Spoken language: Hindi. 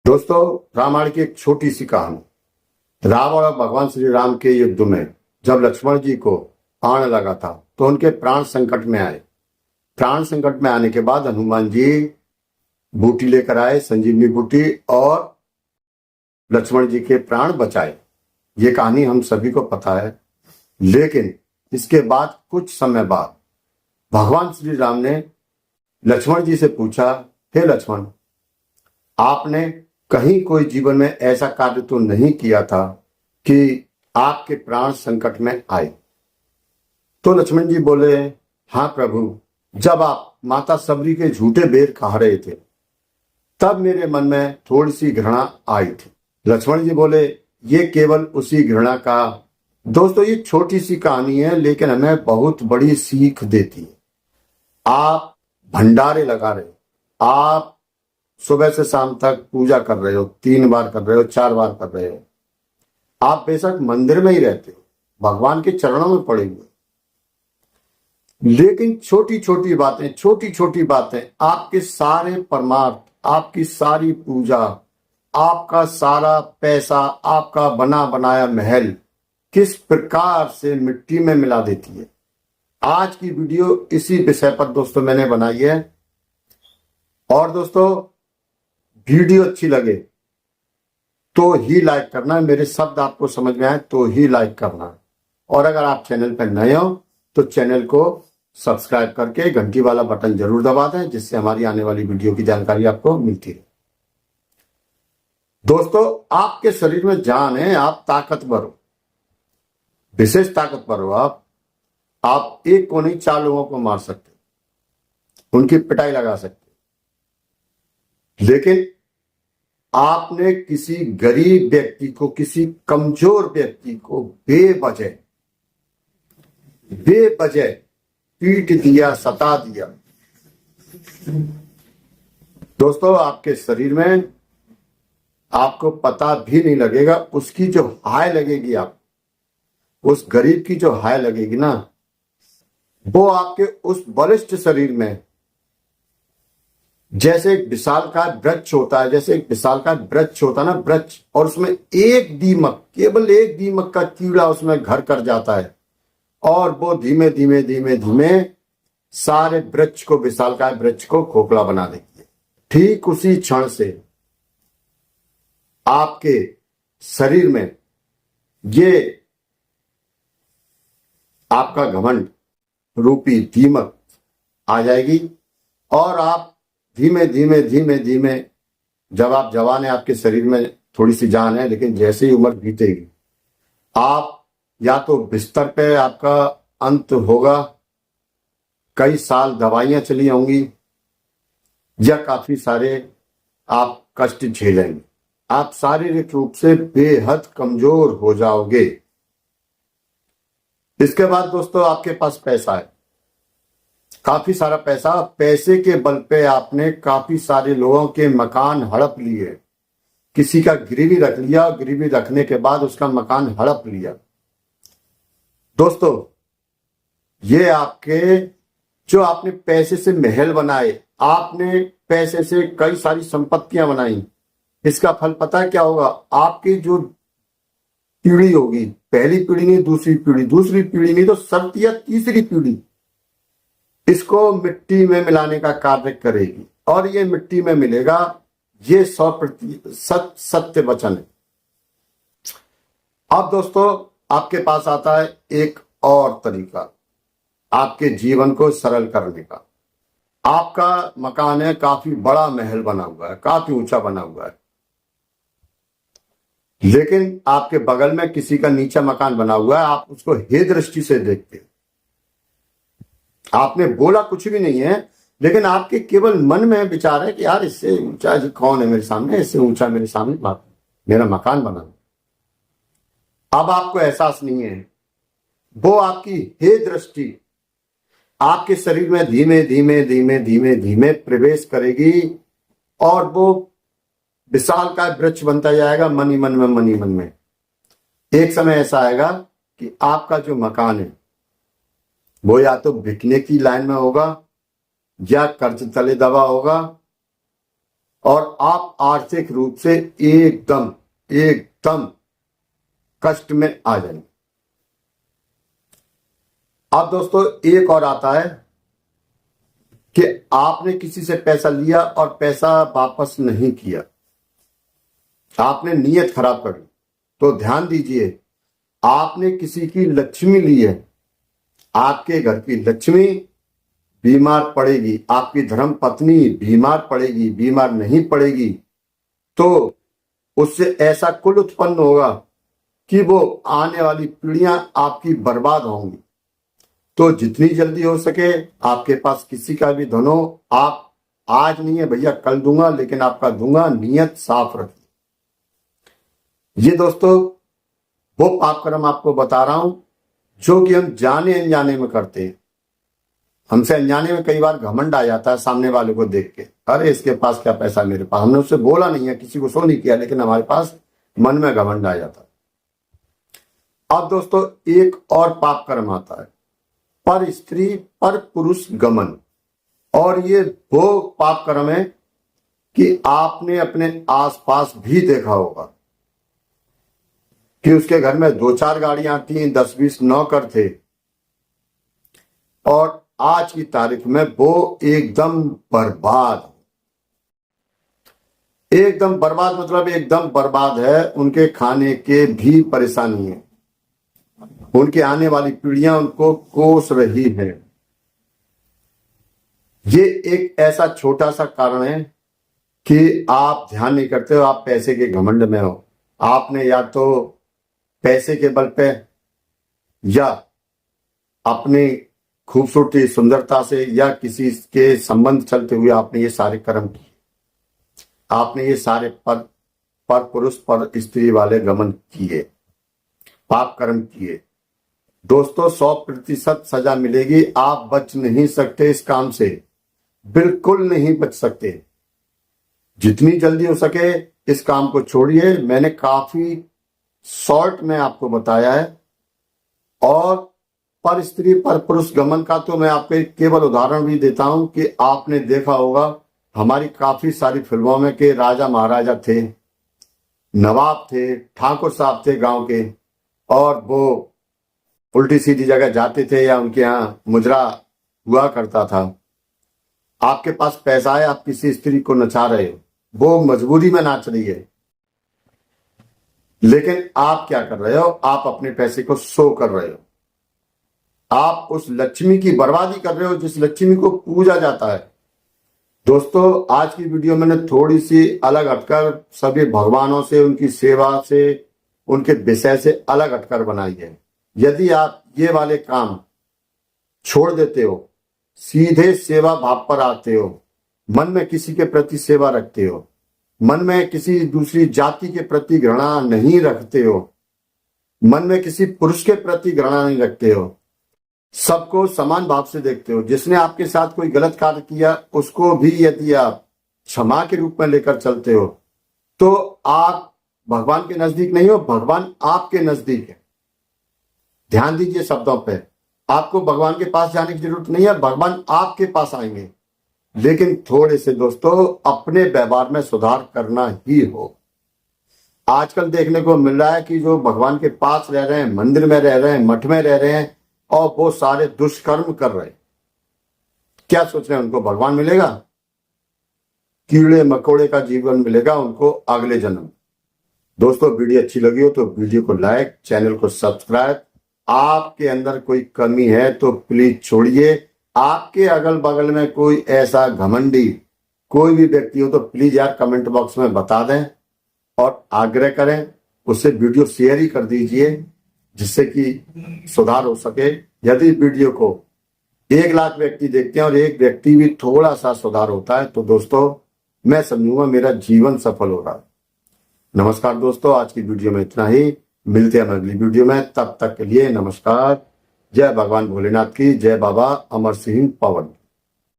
दोस्तों, रामायण की एक छोटी सी कहानी। राम और भगवान श्री राम के युद्ध में जब लक्ष्मण जी को आने लगा था तो उनके प्राण संकट में आए। प्राण संकट में आने के बाद हनुमान जी बूटी लेकर आए, संजीवनी बूटी, और लक्ष्मण जी के प्राण बचाए। ये कहानी हम सभी को पता है। लेकिन इसके बाद कुछ समय बाद भगवान श्री राम ने लक्ष्मण जी से पूछा, हे लक्ष्मण, आपने कहीं कोई जीवन में ऐसा कार्य तो नहीं किया था कि आपके प्राण संकट में आए? तो लक्ष्मण जी बोले, हाँ प्रभु, जब आप माता सबरी के झूठे बेर खा रहे थे तब मेरे मन में थोड़ी सी घृणा आई थी। लक्ष्मण जी बोले, ये केवल उसी घृणा का। दोस्तों, ये छोटी सी कहानी है लेकिन हमें बहुत बड़ी सीख देती है। आप भंडारे लगा रहे हो, आप सुबह से शाम तक पूजा कर रहे हो, 3 बार कर रहे हो, 4 बार कर रहे हो, आप बेशक मंदिर में ही रहते हो, भगवान के चरणों में पड़े हुए, लेकिन छोटी छोटी बातें आपके सारे परमार्थ, आपकी सारी पूजा, आपका सारा पैसा, आपका बना बनाया महल किस प्रकार से मिट्टी में मिला देती है। आज की वीडियो इसी विषय पर दोस्तों मैंने बनाई है। और दोस्तों, वीडियो अच्छी लगे तो ही लाइक करना, मेरे शब्द आपको समझ में आए तो ही लाइक करना। और अगर आप चैनल पर नए हो तो चैनल को सब्सक्राइब करके घंटी वाला बटन जरूर दबा दें, जिससे हमारी आने वाली वीडियो की जानकारी आपको मिलती रहे। दोस्तों, आपके शरीर में जान है, आप ताकतवर हो, विशेष ताकतवर हो। आप एक को नहीं 4 लोगों को मार सकते, उनकी पिटाई लगा सकते, लेकिन आपने किसी गरीब व्यक्ति को, किसी कमजोर व्यक्ति को बेवजह पीट दिया, सता दिया। दोस्तों, आपके शरीर में आपको पता भी नहीं लगेगा, उसकी जो हाय लगेगी, आप उस गरीब की जो हाय लगेगी ना, वो आपके उस बलिष्ठ शरीर में जैसे एक विशालकाय वृक्ष होता है, ना वृक्ष, और उसमें एक दीमक, केवल एक दीमक का कीड़ा उसमें घर कर जाता है और वो धीमे धीमे सारे वृक्ष को, विशालकाय वृक्ष को खोखला बना देती है। ठीक उसी क्षण से आपके शरीर में ये आपका घमंड रूपी दीमक आ जाएगी और आप धीमे धीमे, जब आप जवान है, आपके शरीर में थोड़ी सी जान है, लेकिन जैसे ही उम्र बीतेगी, आप या तो बिस्तर पे आपका अंत होगा, कई साल दवाइयां चली होंगी, या काफी सारे आप कष्ट झेलेंगे। आप शारीरिक रूप से बेहद कमजोर हो जाओगे। इसके बाद दोस्तों, आपके पास पैसा है, काफी सारा पैसा, पैसे के बल पे आपने काफी सारे लोगों के मकान हड़प लिए, किसी का गिरवी रख लिया, गिरवी रखने के बाद उसका मकान हड़प लिया। दोस्तों, ये आपके जो आपने पैसे से महल बनाए, आपने पैसे से कई सारी संपत्तियां बनाई, इसका फल पता है क्या होगा? आपकी जो पीढ़ी होगी, पहली पीढ़ी नहीं, दूसरी पीढ़ी नहीं तो सत्य या तीसरी पीढ़ी इसको मिट्टी में मिलाने का कार्य करेगी, और ये मिट्टी में मिलेगा। ये 100% सत्य वचन है। अब दोस्तों, आपके पास आता है एक और तरीका आपके जीवन को सरल करने का। आपका मकान है, काफी बड़ा महल बना हुआ है, काफी ऊंचा बना हुआ है, लेकिन आपके बगल में किसी का नीचा मकान बना हुआ है, आप उसको हे दृष्टि से देखते हैं। आपने बोला कुछ भी नहीं है, लेकिन आपके केवल मन में विचार है कि यार, इससे ऊंचा जी कौन है मेरे सामने, इससे ऊंचा मेरे सामने मेरा मकान बना। अब आपको एहसास नहीं है, वो आपकी हे दृष्टि आपके शरीर में धीमे प्रवेश करेगी और वो विशाल का वृक्ष बनता जाएगा, मन ही मन में। एक समय ऐसा आएगा कि आपका जो मकान है वो या तो बिकने की लाइन में होगा, या कर्ज तले दबा होगा, और आप आर्थिक रूप से एकदम एकदम कष्ट में आ जाएंगे। अब दोस्तों एक और आता है कि आपने किसी से पैसा लिया और पैसा वापस नहीं किया, आपने नीयत खराब कर ली। तो ध्यान दीजिए, आपने किसी की लक्ष्मी ली है, आपके घर की लक्ष्मी बीमार पड़ेगी, आपकी धर्म पत्नी बीमार पड़ेगी, बीमार नहीं पड़ेगी तो उससे ऐसा कुल उत्पन्न होगा कि वो आने वाली पीढ़ियां आपकी बर्बाद होंगी। तो जितनी जल्दी हो सके आपके पास किसी का भी धन हो, आप आज नहीं है भैया कल दूंगा, लेकिन आपका दूंगा, नियत साफ रखिए। ये दोस्तों वो पाप कर्म आपको बता रहा हूं जो कि हम जाने अनजाने में करते हैं। हमसे अनजाने में कई बार घमंड आ जाता है सामने वाले को देख के, अरे इसके पास क्या पैसा, मेरे पास। हमने उससे बोला नहीं है, किसी को शो नहीं किया, लेकिन हमारे पास मन में घमंड आ जाता है। अब दोस्तों एक और पाप कर्म आता है, पर स्त्री पर पुरुष गमन। और ये वो पाप कर्म है कि आपने अपने आसपास भी देखा होगा कि उसके घर में 2-4 गाड़ियां थी, 10-20 नौकर थे, और आज की तारीख में वो एकदम बर्बाद, एकदम बर्बाद मतलब एकदम बर्बाद है। उनके खाने के भी परेशानी है, उनके आने वाली पीढ़ियां उनको कोस रही है। ये एक ऐसा छोटा सा कारण है कि आप ध्यान नहीं करते हो, आप पैसे के घमंड में हो। आपने या तो पैसे के बल पे या अपनी खूबसूरती सुंदरता से या किसी के संबंध चलते हुए आपने ये सारे कर्म किए, आपने ये सारे पर पुरुष पर स्त्री वाले गमन किए, पाप कर्म किए। दोस्तों 100% सजा मिलेगी, आप बच नहीं सकते इस काम से, बिल्कुल नहीं बच सकते। जितनी जल्दी हो सके इस काम को छोड़िए। मैंने काफी शॉर्ट में आपको बताया है, और पर स्त्री पर पुरुष गमन का तो मैं आपको केवल उदाहरण भी देता हूं कि आपने देखा होगा हमारी काफी सारी फिल्मों में कि राजा महाराजा थे, नवाब थे, ठाकुर साहब थे गांव के, और वो उल्टी सीधी जगह जाते थे या उनके यहाँ मुजरा हुआ करता था। आपके पास पैसा है, आप किसी स्त्री को नचा रहे हो, वो मजबूरी में नाच रही है, लेकिन आप क्या कर रहे हो, आप अपने पैसे को शो कर रहे हो, आप उस लक्ष्मी की बर्बादी कर रहे हो जिस लक्ष्मी को पूजा जाता है। दोस्तों आज की वीडियो मैंने थोड़ी सी अलग हटकर सभी भगवानों से, उनकी सेवा से, उनके विषय से अलग हटकर बनाई है। यदि आप ये वाले काम छोड़ देते हो, सीधे सेवा भाव पर आते हो, मन में किसी के प्रति सेवा रखते हो, मन में किसी दूसरी जाति के प्रति घृणा नहीं रखते हो, मन में किसी पुरुष के प्रति घृणा नहीं रखते हो, सबको समान भाव से देखते हो, जिसने आपके साथ कोई गलत कार्य किया उसको भी यदि आप क्षमा के रूप में लेकर चलते हो, तो आप भगवान के नजदीक नहीं हो, भगवान आपके नजदीक है। ध्यान दीजिए शब्दों पे, आपको भगवान के पास जाने की जरूरत नहीं है, भगवान आपके पास आएंगे। लेकिन थोड़े से दोस्तों अपने व्यवहार में सुधार करना ही हो। आजकल देखने को मिल रहा है कि जो भगवान के पास रह रहे हैं, मंदिर में रह रहे हैं, मठ में रह रहे हैं, और वो सारे दुष्कर्म कर रहे हैं, क्या सोच रहे हैं उनको भगवान मिलेगा? कीड़े मकोड़े का जीवन मिलेगा उनको अगले जन्म। दोस्तों वीडियो अच्छी लगी हो तो वीडियो को लाइक, चैनल को सब्सक्राइब। आपके अंदर कोई कमी है तो प्लीज छोड़िए। आपके अगल बगल में कोई ऐसा घमंडी कोई भी व्यक्ति हो तो प्लीज यार कमेंट बॉक्स में बता दें, और आग्रह करें उससे वीडियो शेयर ही कर दीजिए, जिससे कि सुधार हो सके। यदि वीडियो को 1 लाख व्यक्ति देखते हैं और एक व्यक्ति भी थोड़ा सा सुधार होता है तो दोस्तों मैं समझूंगा मेरा जीवन सफल हो रहा है। नमस्कार दोस्तों, आज की वीडियो में इतना ही। मिलते हैं अगली वीडियो में, तब तक के लिए नमस्कार। जय भगवान भोलेनाथ की, जय बाबा अमर सिंह पवन।